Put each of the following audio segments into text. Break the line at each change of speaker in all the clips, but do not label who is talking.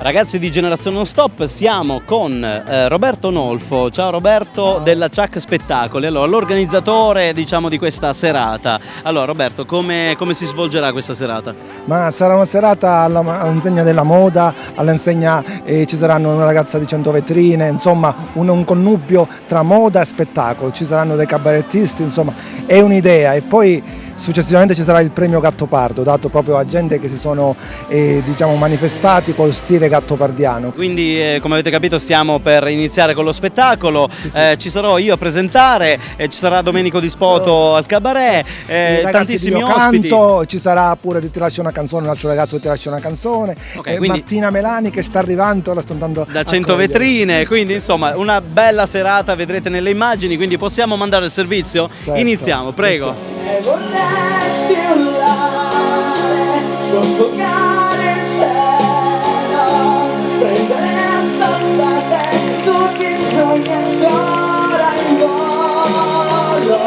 Ragazzi di Generazione Non Stop, siamo con Roberto Nolfo. Ciao Roberto, della Ciak Spettacoli. Allora, l'organizzatore, diciamo, di questa serata. Allora Roberto, come si svolgerà questa serata?
Ma sarà una serata all'insegna della moda, all'insegna ci saranno una ragazza di 100 vetrine, insomma un connubio tra moda e spettacolo, ci saranno dei cabarettisti, insomma è un'idea. E poi successivamente ci sarà il premio Gattopardo, dato proprio a gente che si sono diciamo, manifestati col stile gattopardiano.
Quindi come avete capito stiamo per iniziare con lo spettacolo.
Sì, sì.
Ci sarò io a presentare, ci sarà Domenico Di Spoto al cabaret, tantissimi ospiti.
Canto, ci sarà pure Ti lascio una canzone, un altro ragazzo Ti lascio una canzone,
quindi
Martina Melani che sta arrivando, la sto andando
da
a
100
cogliere.
vetrine, quindi insomma una bella serata, vedrete nelle immagini, quindi possiamo mandare il servizio?
Certo.
Iniziamo, prego.
E vorresti urlare, soffocare il cielo, prendere a soffate tutti i sogni ancora in volo,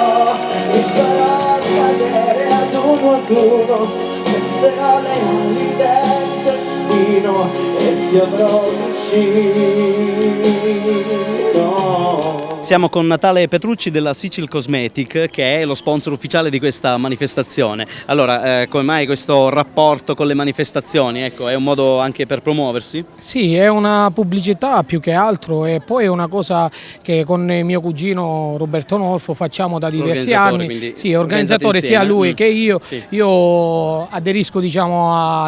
mi farò cadere ad uno, spezerò le ali del destino e ti avrò vicino.
Siamo con Natale Petrucci della Sicil Cosmetic, che è lo sponsor ufficiale di questa manifestazione. Allora, come mai questo rapporto con le manifestazioni? Ecco, è un modo anche per promuoversi?
Sì, è una pubblicità più che altro e poi è una cosa che con mio cugino Roberto Nolfo facciamo da diversi anni.
Quindi
sì, organizzatore sia
insieme.
lui che io.
Sì.
Io aderisco diciamo,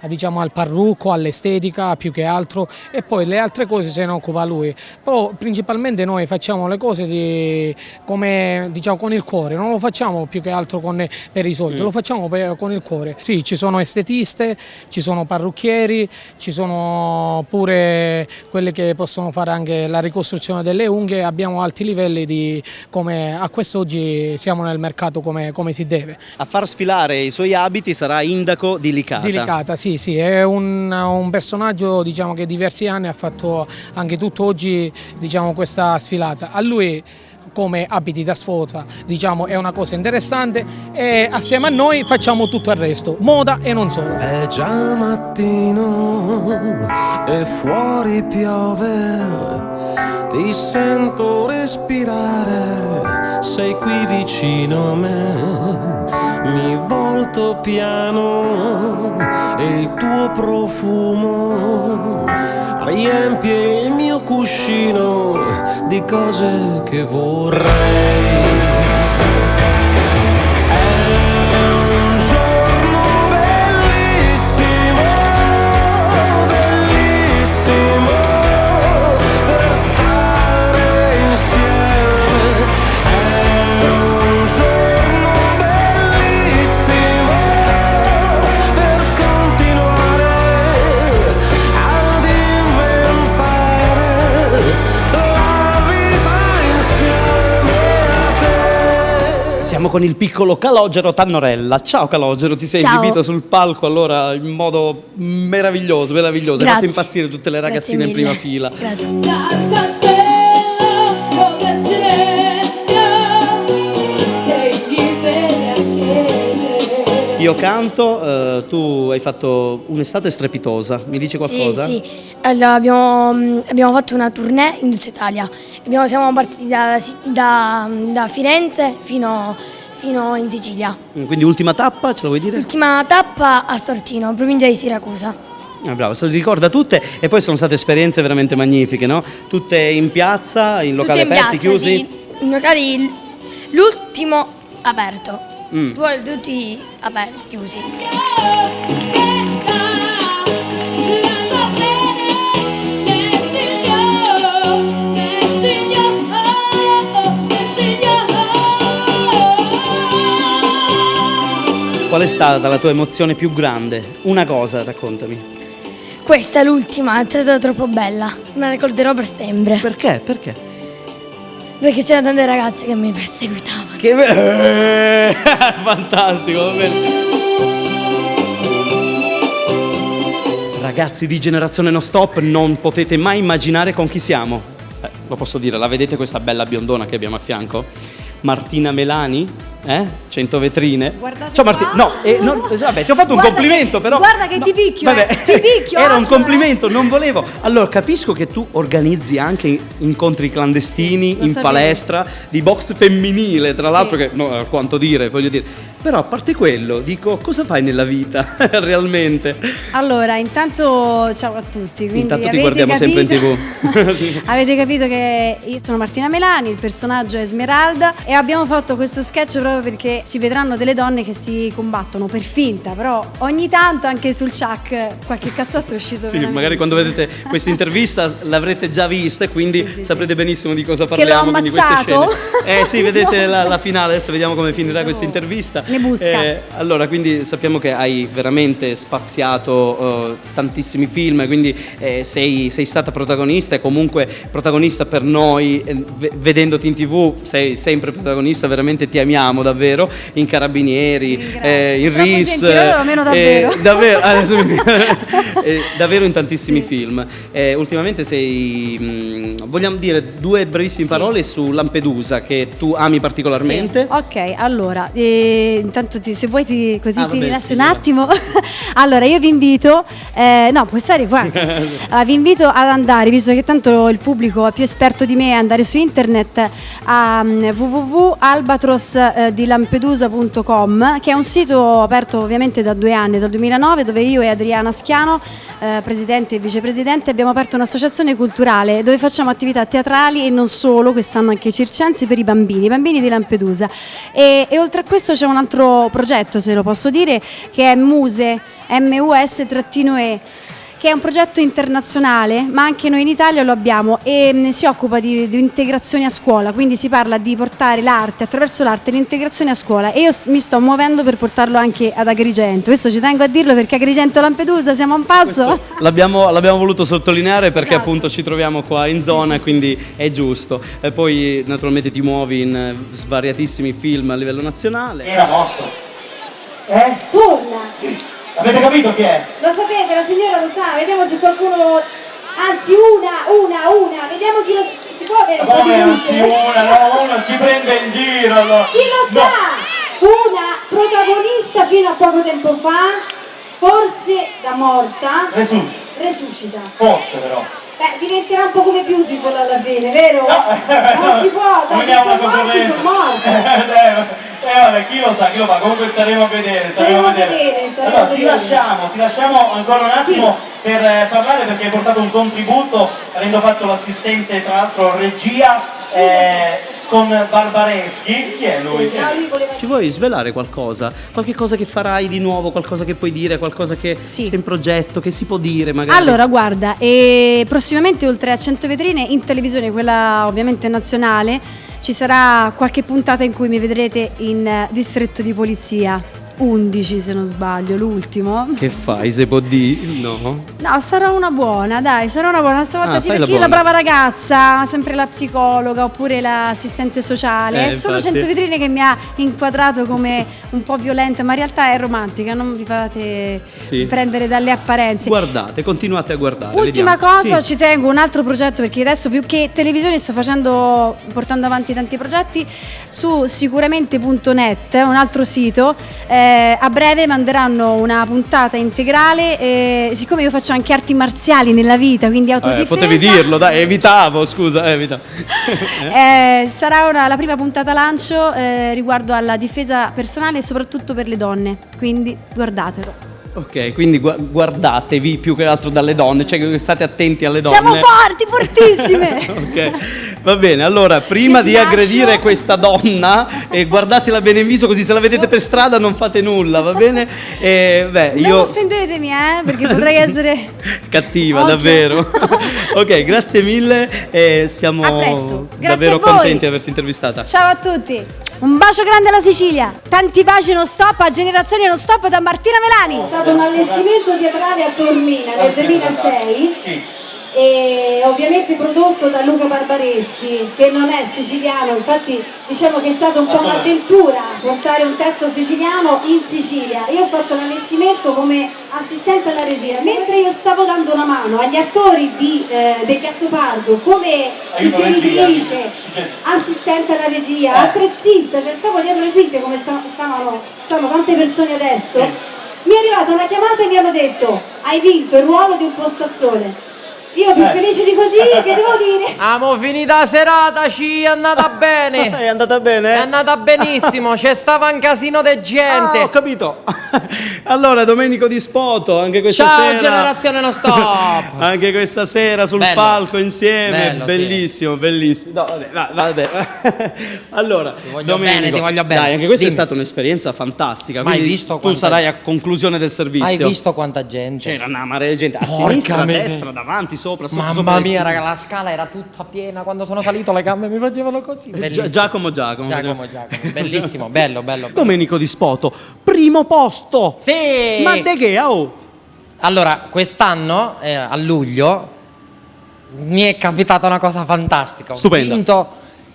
diciamo al parrucco, all'estetica più che altro e poi le altre cose se ne occupa lui. Però principalmente noi facciamo le cose come diciamo con il cuore, non lo facciamo più che altro per i soldi, lo facciamo con il cuore. Sì, ci sono estetiste, ci sono parrucchieri, ci sono pure quelle che possono fare anche la ricostruzione delle unghie, abbiamo alti livelli di come a quest'oggi siamo nel mercato come si deve.
A far sfilare i suoi abiti sarà Indaco di Licata.
Di Licata, sì, è un personaggio diciamo, che diversi anni ha fatto anche tutt'oggi diciamo, questa sfilata. A lui come abiti da sposa diciamo, è una cosa interessante e assieme a noi facciamo tutto il resto, moda e non solo.
È già mattino e fuori piove, ti sento respirare, sei qui vicino a me, mi volto piano e il tuo profumo riempie il mio cuscino di cose che vorrei.
Siamo con il piccolo Calogero Tannorella. Ciao Calogero, ti sei
Ciao.
esibito sul palco allora in modo meraviglioso. Hai
Grazie.
fatto impazzire tutte le ragazzine in prima fila.
Grazie.
Io canto, tu hai fatto un'estate strepitosa, mi dici qualcosa?
Sì. Allora, abbiamo fatto una tournée in tutta Italia. Siamo partiti da Firenze fino in Sicilia.
Quindi ultima tappa, ce lo vuoi dire?
L'ultima tappa a Stortino, provincia di Siracusa.
Bravo, se le ricorda tutte e poi sono state esperienze veramente magnifiche, no? Tutte in piazza, in locali
Tutte in
aperti,
piazza,
chiusi?
sì, in locali, l'ultimo aperto. Poi tutti aperti, chiusi.
Qual è stata la tua emozione più grande? Una cosa, raccontami.
Questa è l'ultima, è stata troppo bella, me la ricorderò per sempre.
Perché? Perché?
Perché c'erano tante ragazze che mi perseguitavano.
Fantastico, va bene. Ragazzi di Generazione Non Stop, non potete mai immaginare con chi siamo. Lo posso dire, la vedete questa bella biondona che abbiamo a fianco? Martina Melani, 100 vetrine.
Guardate
Ciao Martina.
qua.
Vabbè, ti ho fatto un
Guarda
complimento,
che-
però.
guarda che ti picchio, ti picchio,
Era un
Angela.
complimento, non volevo. Allora, capisco che tu organizzi anche incontri clandestini
lo
in
sapevo.
palestra di box femminile, tra
Sì.
l'altro, che no, a quanto dire, voglio dire. Però a parte quello, dico, cosa fai nella vita realmente?
Allora, intanto ciao a tutti. Quindi
Intanto ti
avete
guardiamo sempre in
capito- Avete capito che io sono Martina Melani, il personaggio è Esmeralda e abbiamo fatto questo sketch proprio perché si vedranno delle donne che si combattono per finta, però ogni tanto anche sul Chuck qualche cazzotto è uscito.
Sì,
veramente.
magari quando vedete questa intervista l'avrete già vista e quindi
Sì, sì,
saprete benissimo di cosa
Che l'ho
parliamo. Quindi queste
ammazzato?
scene. Sì, vedete la finale, adesso vediamo come finirà questa intervista.
Ne busca.
Allora, quindi sappiamo che hai veramente spaziato tantissimi film, quindi sei stata protagonista e comunque protagonista per noi, vedendoti in TV sei sempre protagonista, veramente ti amiamo davvero, in Carabinieri, in
Troppo
RIS.
gentile, allora meno davvero.
Davvero in tantissimi film. Ultimamente vogliamo dire due brevissime parole su Lampedusa che tu ami particolarmente.
Sì. Ok, allora, intanto se vuoi così
vabbè,
ti rilassi
sì,
un
dai.
attimo. Allora, io vi invito, no, puoi stare qua. Allora, vi invito ad andare, visto che tanto il pubblico è più esperto di me, andare su internet a www.albatros.lampedusa.com, che è un sito aperto ovviamente da 2 anni, dal 2009, dove io e Adriana Schiano, presidente e vicepresidente, abbiamo aperto un'associazione culturale dove facciamo attività teatrali e non solo, quest'anno anche circensi per i bambini di Lampedusa. E oltre a questo c'è un altro progetto, se lo posso dire, che è Muse, MUS-E, che è un progetto internazionale, ma anche noi in Italia lo abbiamo e si occupa di integrazione a scuola, quindi si parla di portare l'arte, attraverso l'arte, l'integrazione a scuola, e io mi sto muovendo per portarlo anche ad Agrigento. Questo ci tengo a dirlo perché Agrigento Lampedusa siamo a un passo.
L'abbiamo voluto sottolineare perché
Esatto.
appunto ci troviamo qua in zona, quindi è giusto. E poi naturalmente ti muovi in svariatissimi film a livello nazionale.
Era morto.
Torna!
Avete capito chi è?
Lo sapete, la signora lo sa, vediamo se qualcuno... Anzi, una, vediamo chi lo sa. Si può avere un po' di
Come non
luce?
si uno ci prende in giro. No.
Chi lo sa? Una protagonista fino a poco tempo fa, forse da morta, resuscita.
Forse però.
Diventerà un po' come Beautiful alla fine, vero? Non si può, dai, se sono morti, sono morti.
Vabbè, chi lo sa, comunque staremo a vedere,
Staremo a vedere.
Allora, ti lasciamo ancora un attimo per parlare perché hai portato un contributo, avendo fatto l'assistente, tra l'altro regia, con Barbareschi. Chi è lui?
Ci vuoi svelare qualcosa? Qualche cosa che farai di nuovo, qualcosa che puoi dire, qualcosa che
Sì.
c'è in progetto, che si può dire magari?
Allora, guarda, prossimamente oltre a 100 vetrine in televisione, quella ovviamente nazionale, ci sarà qualche puntata in cui mi vedrete in distretto di polizia. 11 se non sbaglio, l'ultimo.
Che fai, se può dire? No.
No, sarò una buona, dai, sarò una buona. Stavolta sì,
fai la
perché io la
buona.
brava ragazza, sempre la psicologa oppure l'assistente sociale. È solo
infatti.
100 vetrine che mi ha inquadrato come un po' violenta, ma in realtà è romantica, non vi fate
Sì.
prendere dalle apparenze.
Guardate, continuate a guardare.
Ultima
vediamo.
cosa,
Sì.
ci tengo un altro progetto perché adesso più che televisione sto portando avanti tanti progetti su sicuramente.net, un altro sito. A breve manderanno una puntata integrale. Siccome io faccio anche arti marziali nella vita, quindi autodifesa,
Potevi dirlo, dai, evitavo, scusa, evita.
sarà la prima puntata lancio riguardo alla difesa personale e soprattutto per le donne, quindi guardatelo.
Ok, quindi guardatevi più che altro dalle donne, cioè che state attenti alle donne.
Siamo forti, fortissime!
Ok, va bene, allora prima
Io ti
di
lascio.
aggredire questa donna guardatela bene in viso così se la vedete per strada non fate nulla, va bene?
Non
Io
offendetemi, perché potrei essere
cattiva,
Ok.
davvero. Ok, grazie mille e siamo
A presto. Grazie
davvero
a voi.
contenti di averti intervistata.
Ciao a tutti, un bacio grande alla Sicilia, tanti baci non stop a Generazioni non stop da Martina Melani.
È stato un allestimento teatrale a Taormina nel 2006.
Sì.
e ovviamente prodotto da Luca Barbareschi, che non è siciliano, infatti diciamo che è stata un po' un'avventura portare un testo siciliano in Sicilia. Io ho fatto l'allestimento come assistente alla regia, mentre io stavo dando una mano agli attori del Gattopardo come suggeritrice, assistente alla regia, attrezzista, cioè stavo dietro le quinte come stanno tante persone adesso. Mi è arrivata una chiamata e mi hanno detto: hai vinto il ruolo di un postazzone. Io più felice di così, che devo dire?
Amo finita la serata, ci è andata bene.
È andata bene?
È andata benissimo, c'è stava un casino di gente.
Ah, ho capito. Allora, Domenico Di Spoto, anche questa
Ciao
sera.
generazione non stop.
Anche questa sera sul
Bello.
palco insieme.
Bello,
bellissimo, bellissimo. No, vabbè. Allora,
Ti voglio
Domenico,
bene, ti voglio bene.
Dai, anche questa
Dimmi.
è stata un'esperienza fantastica.
Ma hai
quindi
visto
tu
quanta-
sarai a conclusione del servizio.
Hai visto quanta gente?
C'era una marea di gente a
Porca
sinistra, a
miseria.
destra, davanti, sopra, sotto.
Mamma
sopra,
mia,
sotto.
raga, la scala era tutta piena. Quando sono salito le gambe mi facevano così. Bellissimo.
Giacomo.
Giacomo. Bellissimo, bello.
Domenico Di Spoto, primo posto.
Sì!
Ma de che? Oh.
Allora, quest'anno, a luglio, mi è capitata una cosa fantastica. Ho
Stupenda.
vinto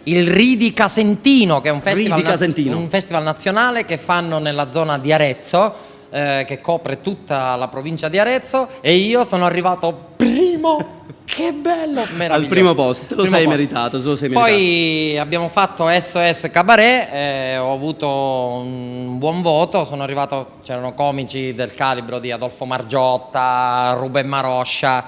il Ridi Casentino, che è un festival,
Ridi Casentino.
un festival nazionale che fanno nella zona di Arezzo, che copre tutta la provincia di Arezzo, e io sono arrivato primo. Che bello! Meraviglioso.
Al primo posto, te lo
Primo
sei
posto.
meritato, te lo sei meritato.
Poi abbiamo fatto SOS Cabaret, ho avuto un buon voto, sono arrivato, c'erano comici del calibro di Adolfo Margiotta, Ruben Maroscia,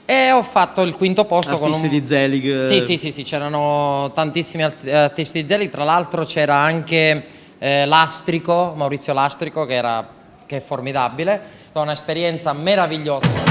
e ho fatto il quinto posto
Artisti
con
di Zelig.
Sì, c'erano tantissimi artisti di Zelig, tra l'altro c'era anche Lastrico, Maurizio Lastrico, che è formidabile, è un'esperienza meravigliosa.